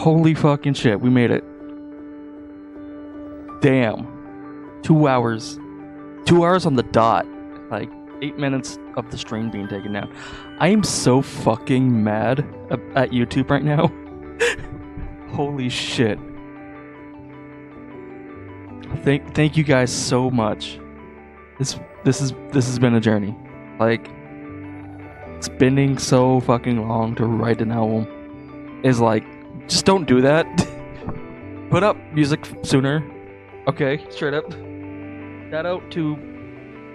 Holy fucking shit, we made it. Damn. 2 hours. 2 hours on the dot. Like, 8 minutes of the stream being taken down. I am so fucking mad at YouTube right now. Holy shit. Thank you guys so much. This has been a journey. Like, spending so fucking long to write an album is like, just don't do that. Put up music sooner. Okay, straight up. Shout out to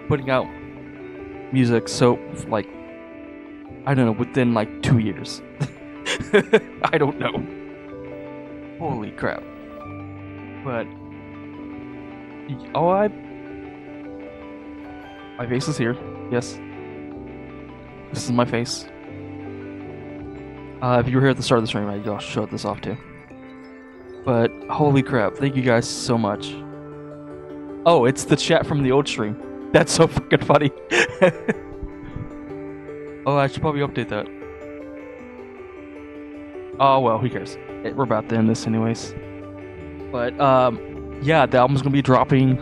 putting out music so, like, I don't know, within like 2 years. I don't know. Holy crap. But, oh, my face is here. Yes. This is my face. If you were here at the start of the stream, I'll show this off too. But, holy crap, thank you guys so much. Oh, it's the chat from the old stream. That's so fucking funny. Oh, I should probably update that. Oh, well, who cares? We're about to end this anyways. But, yeah, the album's gonna be dropping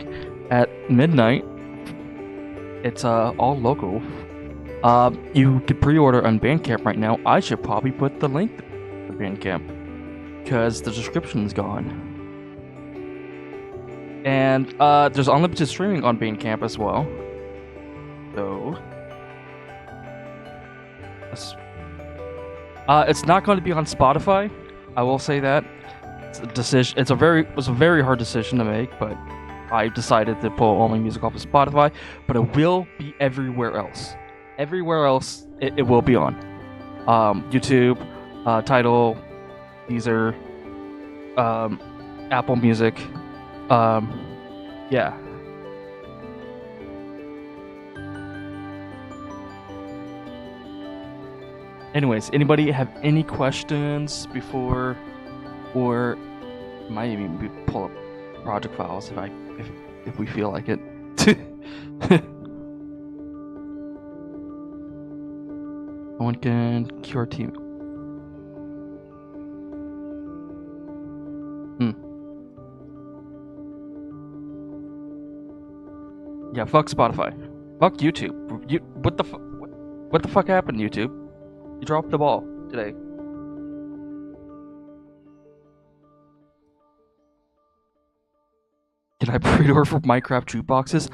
at midnight. It's, all local. You can pre-order on Bandcamp right now. I should probably put the link to Bandcamp, because the description's gone. And, there's unlimited streaming on Bandcamp as well. So... it's not going to be on Spotify. I will say that. It's a decision. It was a very hard decision to make, but I decided to pull all my music off of Spotify. But it will be everywhere else. Everywhere else, it will be on. YouTube, Tidal, Deezer, Apple Music. Yeah. Anyways, anybody have any questions before, or might even pull up project files if we feel like it. One can QRT. Yeah, fuck Spotify. Fuck YouTube. What the fuck happened, YouTube? You dropped the ball today. Can I pre-order for Minecraft jukeboxes?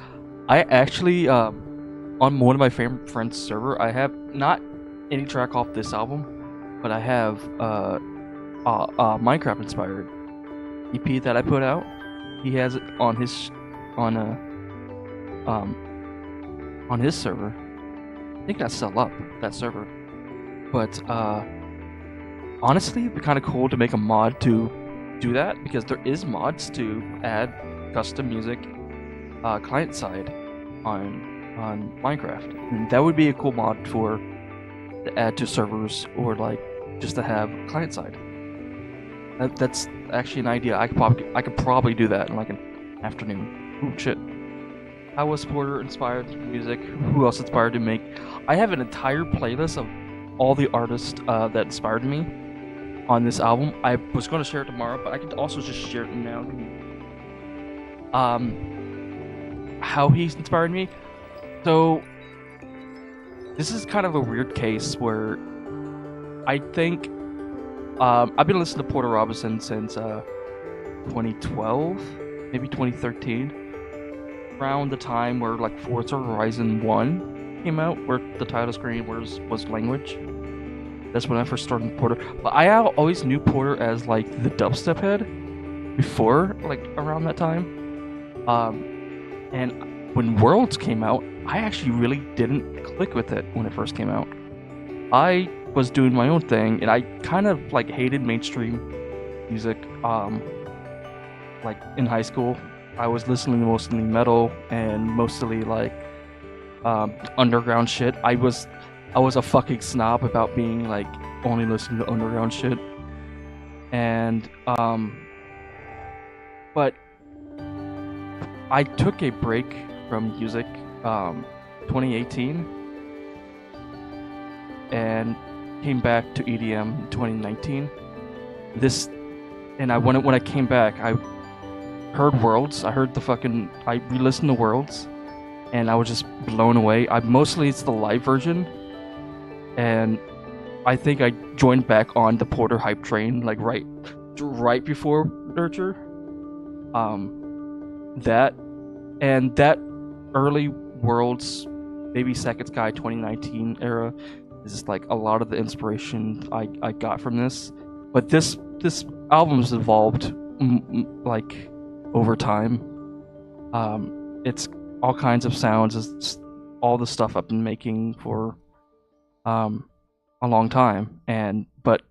I actually, on one of my friend's server, I have not any track off this album, but I have Minecraft inspired EP that I put out. He has it on his server. I think that's still up, that server. But honestly, it'd be kind of cool to make a mod to do that, because there is mods to add custom music client side on Minecraft, and that would be a cool mod to add to servers, or like just to have client side. That's actually an idea. I could probably do that in like an afternoon. Ooh, shit. How was Porter inspired music? Who else inspired to make? I have an entire playlist of all the artists that inspired me on this album. I was going to share it tomorrow, but I could also just share it now. How he inspired me. So this is kind of a weird case where I think I've been listening to Porter Robinson since 2012, maybe 2013, around the time where like Forza Horizon 1 came out, where the title screen was language. That's when I first started Porter. But I always knew Porter as like the dubstep head before, like around that time. And when Worlds came out, I actually really didn't click with it when it first came out. I was doing my own thing, and I kind of like hated mainstream music. Like in high school, I was listening to mostly metal and mostly like underground shit. I was a fucking snob about being like only listening to underground shit. And but I took a break from music 2018 and came back to EDM in 2019. This and when I came back, I heard Worlds. I re-listened to Worlds, and I was just blown away. I mostly it's the live version, and I think I joined back on the Porter hype train like right before Nurture. That and that early Worlds, maybe Second Sky 2019 era is like a lot of the inspiration I got from this. But this album's evolved like over time. It's all kinds of sounds. It's all the stuff I've been making for a long time, but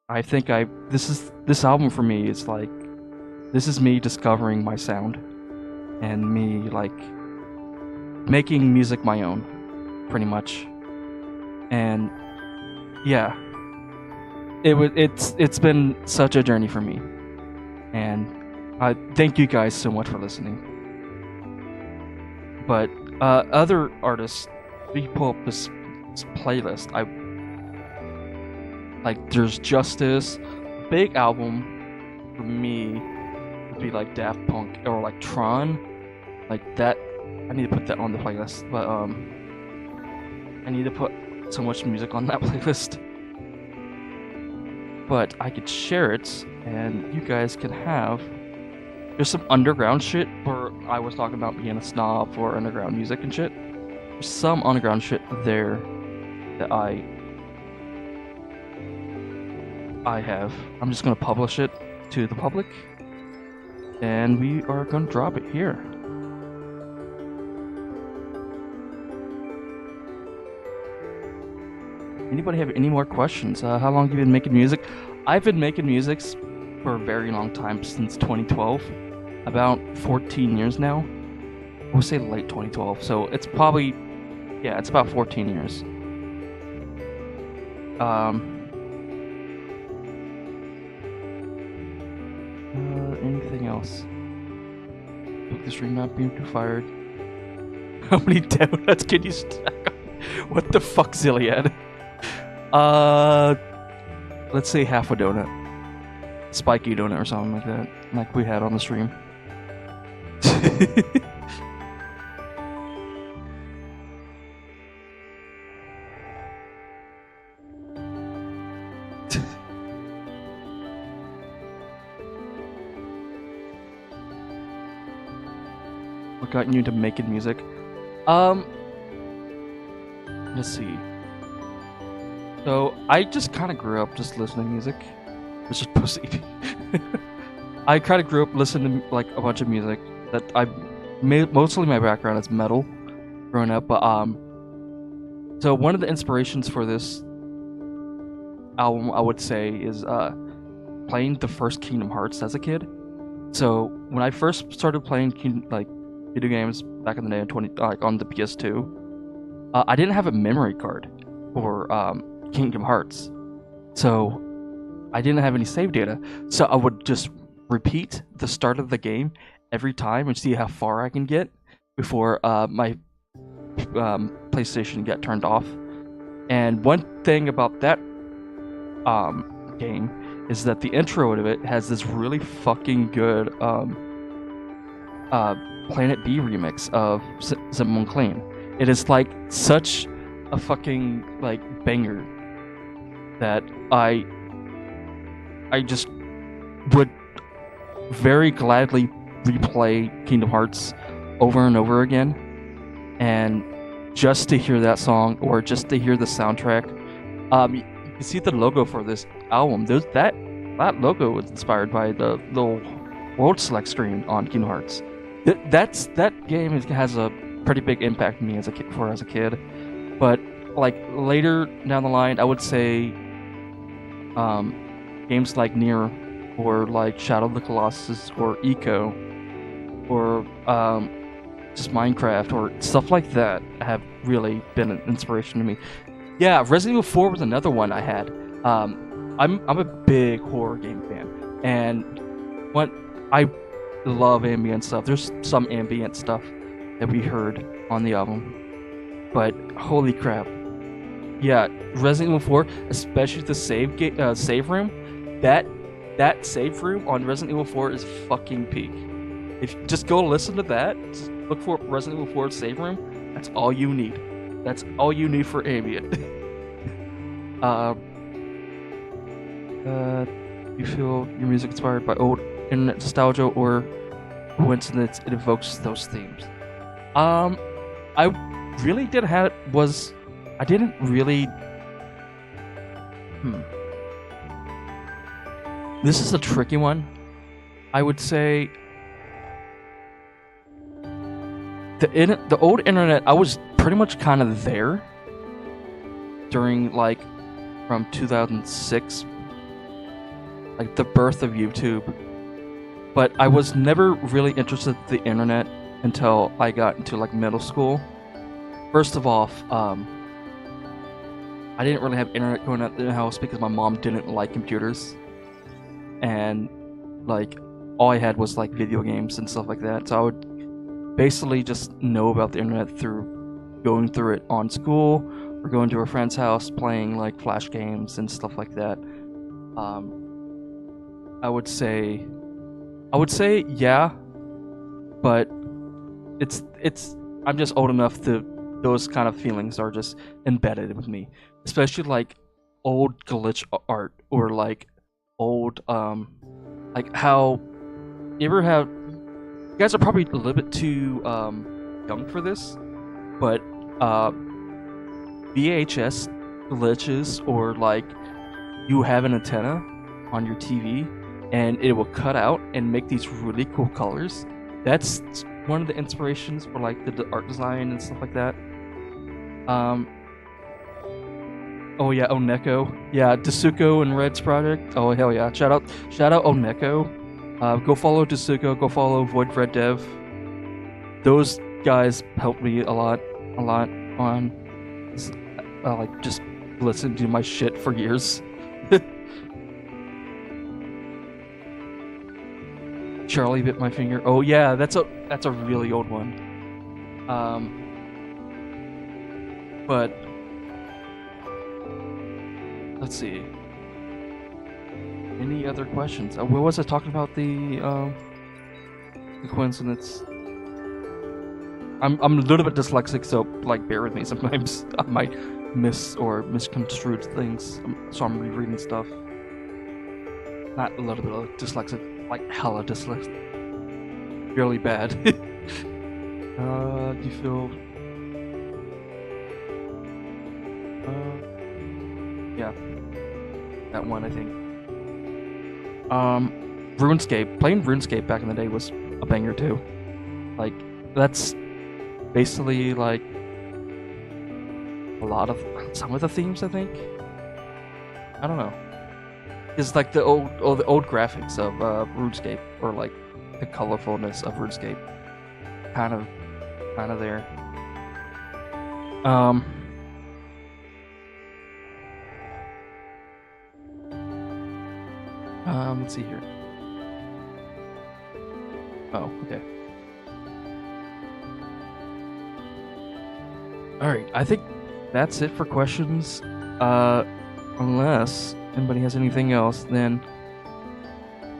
I think this album for me is like this is me discovering my sound and me like making music my own, pretty much. And yeah, it's been such a journey for me, and I thank you guys so much for listening. But other artists, we pull up this playlist. There's Justice. Big album for me would be like Daft Punk or like Tron, like that. I need to put that on the playlist, but I need to put so much music on that playlist. But I could share it, and you guys can have. There's some underground shit where I was talking about being a snob for underground music and shit. There's some underground shit there that I have. I'm just gonna publish it to the public, and we are gonna drop it here. Anybody have any more questions? How long have you been making music? I've been making music for a very long time, since 2012. About 14 years now. We'll say late 2012, so it's probably, yeah, it's about 14 years. Anything else? Look, the stream not being too fired. How many donuts can you stack on? What the fuck, Zilliad? Let's say half a donut. Spiky donut or something like that, like we had on the stream. What got you into making music? Let's see. So I just kind of grew up just listening to music. It's just pussy. I kind of grew up listening to like a bunch of music that mostly my background is metal growing up, but so one of the inspirations for this album I would say is playing the first Kingdom Hearts as a kid. So when I first started playing video games back in the day on the PS2, I didn't have a memory card for Kingdom Hearts, so I didn't have any save data. So I would just repeat the start of the game every time and see how far I can get before my PlayStation got turned off. And one thing about that game is that the intro of it has this really fucking good Planet B remix of Simple and Clean. It is like such a fucking like banger that I just would very gladly replay Kingdom Hearts over and over again, and just to hear that song or just to hear the soundtrack. You can see the logo for this album. That logo was inspired by the little World Select screen on Kingdom Hearts. That game has a pretty big impact on me as a kid. But like later down the line, I would say games like Nier or like Shadow of the Colossus or Eco or just Minecraft or stuff like that have really been an inspiration to me. Yeah, Resident Evil 4 was another one I had. I'm a big horror game fan, and I love ambient stuff. There's some ambient stuff that we heard on the album, but holy crap. Yeah, Resident Evil 4, especially the save room, that that save room on Resident Evil 4 is fucking peak. If you just go listen to that, just look for Resident Evil 4 save room. That's all you need. That's all you need for ambient. You feel your music inspired by old internet nostalgia or coincidence it evokes those themes? I really did have was I didn't really. This is a tricky one. I would say the old internet. I was pretty much kind of there during like from 2006, like the birth of YouTube. But I was never really interested in the internet until I got into like middle school. First of all, I didn't really have internet going out in the house because my mom didn't like computers, and like all I had was like video games and stuff like that. So I would basically just know about the internet through going through it on school or going to a friend's house playing like flash games and stuff like that. I would say yeah, but I'm just old enough to those kind of feelings are just embedded with me, especially like old glitch art or like old like how you guys are probably a little bit too young for this, but VHS glitches or like you have an antenna on your TV and it will cut out and make these really cool colors. That's one of the inspirations for like the art design and stuff like that. Oh yeah, Oneko. Yeah, Dasuko and Red's project. Oh hell yeah. Shout out Oneko. Go follow Dasuko, go follow Void Red Dev. Those guys helped me a lot on like just listen to my shit for years. Charlie bit my finger. Oh yeah, that's a really old one. But let's see. Any other questions? What was I talking about? The coincidence. I'm a little bit dyslexic, so like bear with me. Sometimes I might miss or misconstrue things, so I'm rereading stuff. Not a little bit of dyslexic, like hella dyslexic. Really bad. Do you feel? Yeah, that one I think. RuneScape. Playing RuneScape back in the day was a banger too. Like that's basically like a lot of some of the themes I think. I don't know. It's like the old graphics of RuneScape, or like the colorfulness of RuneScape, kind of there. Let's see here. Oh, okay. All right, I think that's it for questions. Unless anybody has anything else, then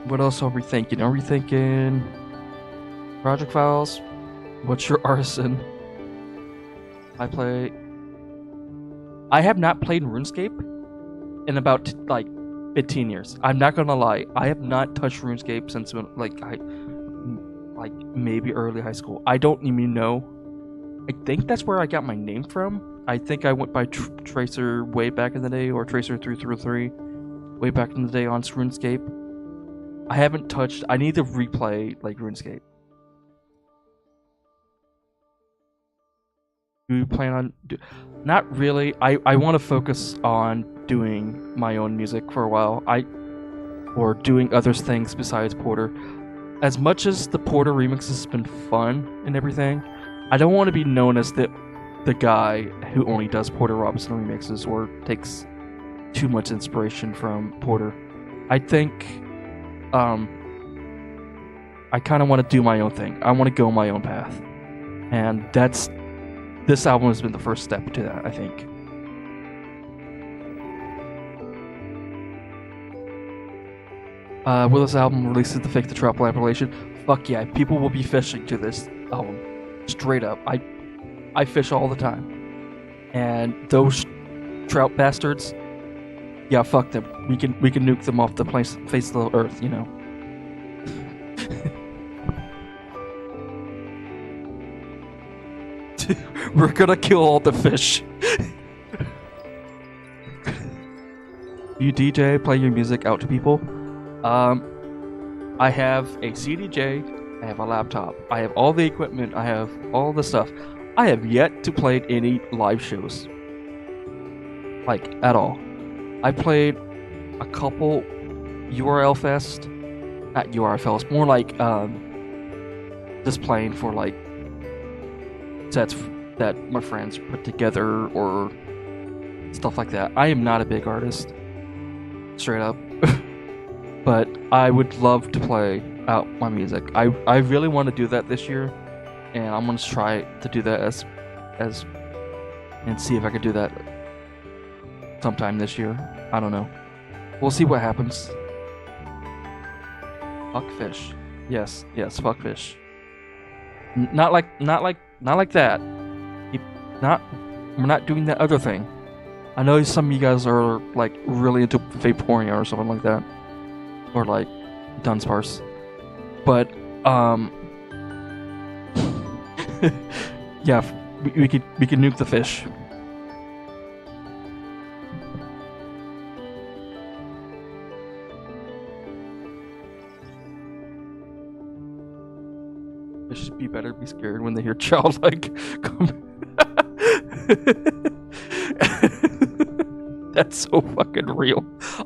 what else are we thinking? Are we thinking project files? What's your arson? I have not played RuneScape in about like 15 years. I'm not gonna lie. I have not touched RuneScape since like maybe early high school. I don't even know. I think that's where I got my name from. I think I went by Tracer way back in the day, or Tracer333 way back in the day on RuneScape. I haven't touched. I need to replay like RuneScape. Do you plan on? Not really. I want to focus on doing my own music for a while. Or doing other things besides Porter. As much as the Porter remix has been fun and everything, I don't want to be known as the guy who only does Porter Robinson remixes or takes too much inspiration from Porter. I think I kind of want to do my own thing. I want to go my own path, and this album has been the first step to that, I think. Will this album releases the Fake the Trout compilation? Fuck yeah, people will be fishing to this album. Straight up. I fish all the time. And those trout bastards, yeah, fuck them. We can nuke them off the face of the earth, you know. We're gonna kill all the fish. You DJ, play your music out to people. I have a CDJ, I have a laptop, I have all the equipment, I have all the stuff. I have yet to play any live shows. Like, at all. I played a couple URL Fest. Not URL Fest, more like, just playing for, like, sets that my friends put together or stuff like that. I am not a big artist. Straight up. But I would love to play out my music. I really want to do that this year, and I'm gonna try to do that as and see if I could do that sometime this year. I don't know. We'll see what happens. Fuck fish. Yes, fuck fish. Not like that. We're not doing that other thing. I know some of you guys are like really into Vaporeon or something like that. Or like Dunsparce. But yeah, we could nuke the fish. Fish should be better be scared when they hear childlike. That's so fucking real.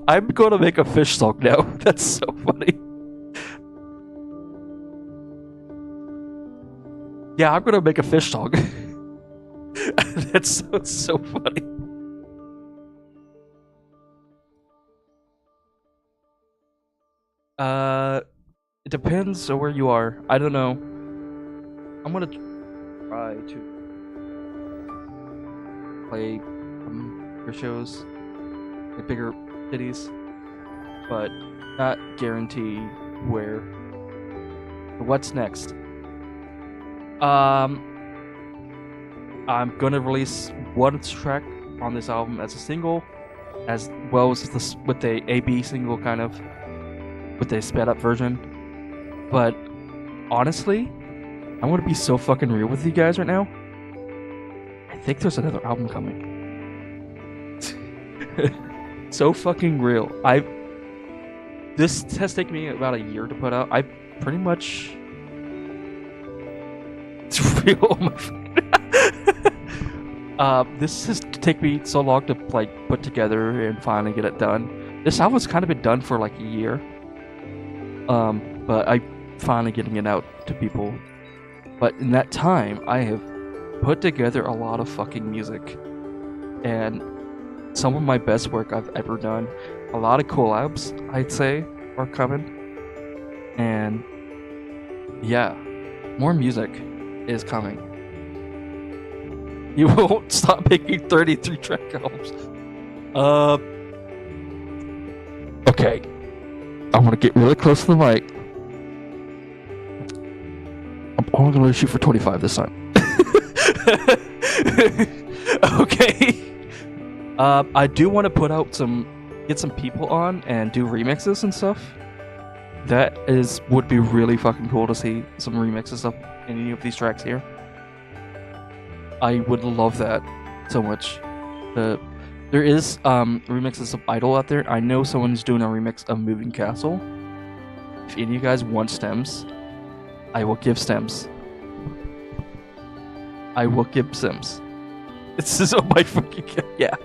I'm gonna make a fish song now. That's so funny. Yeah, I'm gonna make a fish song. That's so funny. It depends on where you are. I don't know. I'm gonna try to play your shows in bigger cities, but not guarantee where. What's next? I'm gonna release one track on this album as a single, as well as this with the AB single, kind of with a sped up version. But honestly, I want to be so fucking real with you guys right now. I think there's another album coming. So fucking real. This has taken me about a year to put out. I pretty much. It's real. This has taken me so long to like put together and finally get it done. This album's kind of been done for like a year. But I finally getting it out to people. But in that time, I have put together a lot of fucking music, and some of my best work I've ever done. A lot of collabs, I'd say, are coming. And yeah, more music is coming. You won't stop making 33 track albums. Okay. I want to get really close to the mic. I'm only going to shoot for 25 this time. Okay. I do want to put out get some people on and do remixes and stuff. That would be really fucking cool to see some remixes of any of these tracks here. I would love that so much. There is remixes of Idol out there. I know someone's doing a remix of Moving Castle. If any of you guys want stems, I will give stems. I will give stems. This is on my fucking yeah.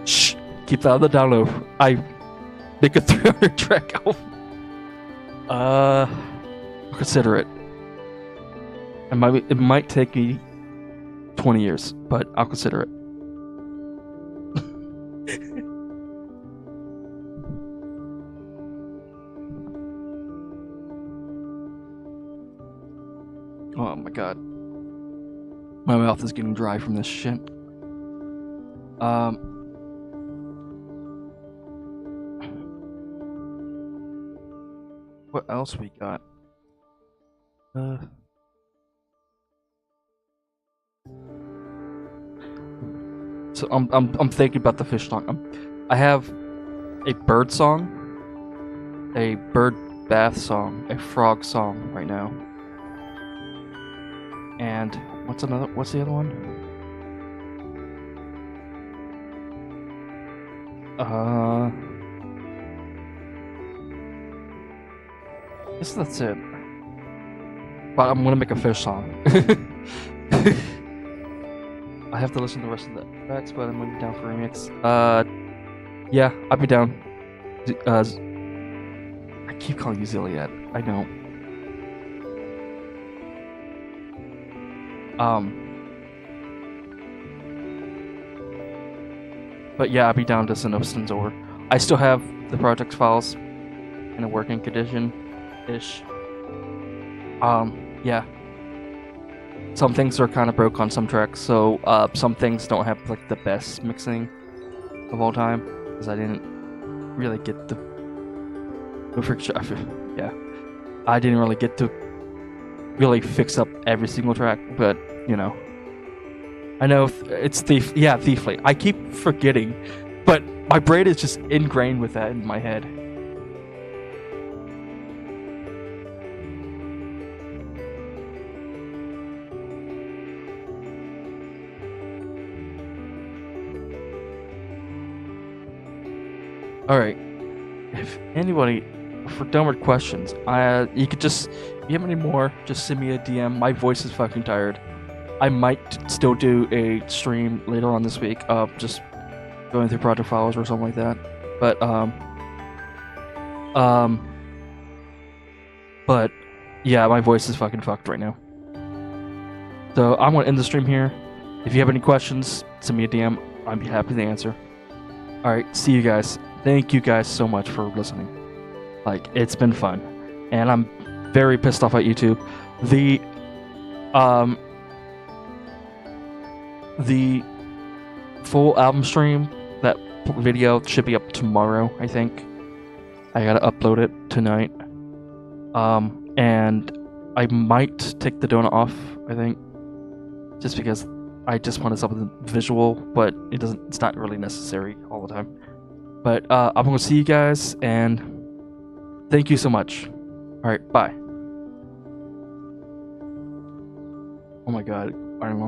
Shh. Keep that on the down low. I make a 300 track album. I'll consider it. It might take me 20 years, but I'll consider it. Oh my god. My mouth is getting dry from this shit. What else we got? So I'm thinking about the fish song. I have a bird song, a bird bath song, a frog song right now, and what's the other one? I guess that's it. But I'm gonna make a fish song. I have to listen to the rest of the tracks, but I'm gonna be down for a remix. Yeah, I'll be down. I keep calling you Ziliad. I know. But yeah, I'll be down to send up over. I still have the project files in a working condition-ish. Yeah. Some things are kind of broke on some tracks, so some things don't have like the best mixing of all time, because I didn't really get the yeah, I didn't really get to really fix up every single track, but you know, I know it's Thiefly. I keep forgetting, but my brain is just ingrained with that in my head. Alright, if anybody, for dumber questions, you could just, if you have any more, just send me a DM. My voice is fucking tired. I might still do a stream later on this week, just going through project files or something like that. But yeah, my voice is fucking fucked right now. So I'm gonna end the stream here. If you have any questions, send me a DM. I'd be happy to answer. Alright, see you guys. Thank you guys so much for listening. Like, it's been fun. And I'm very pissed off at YouTube. The full album stream, that video should be up tomorrow, I think. I gotta upload it tonight. And I might take the donut off, I think. Just because I just wanted something visual, but it's not really necessary all the time. But I'm gonna see you guys, and thank you so much. Alright, bye. Oh my god, I don't know.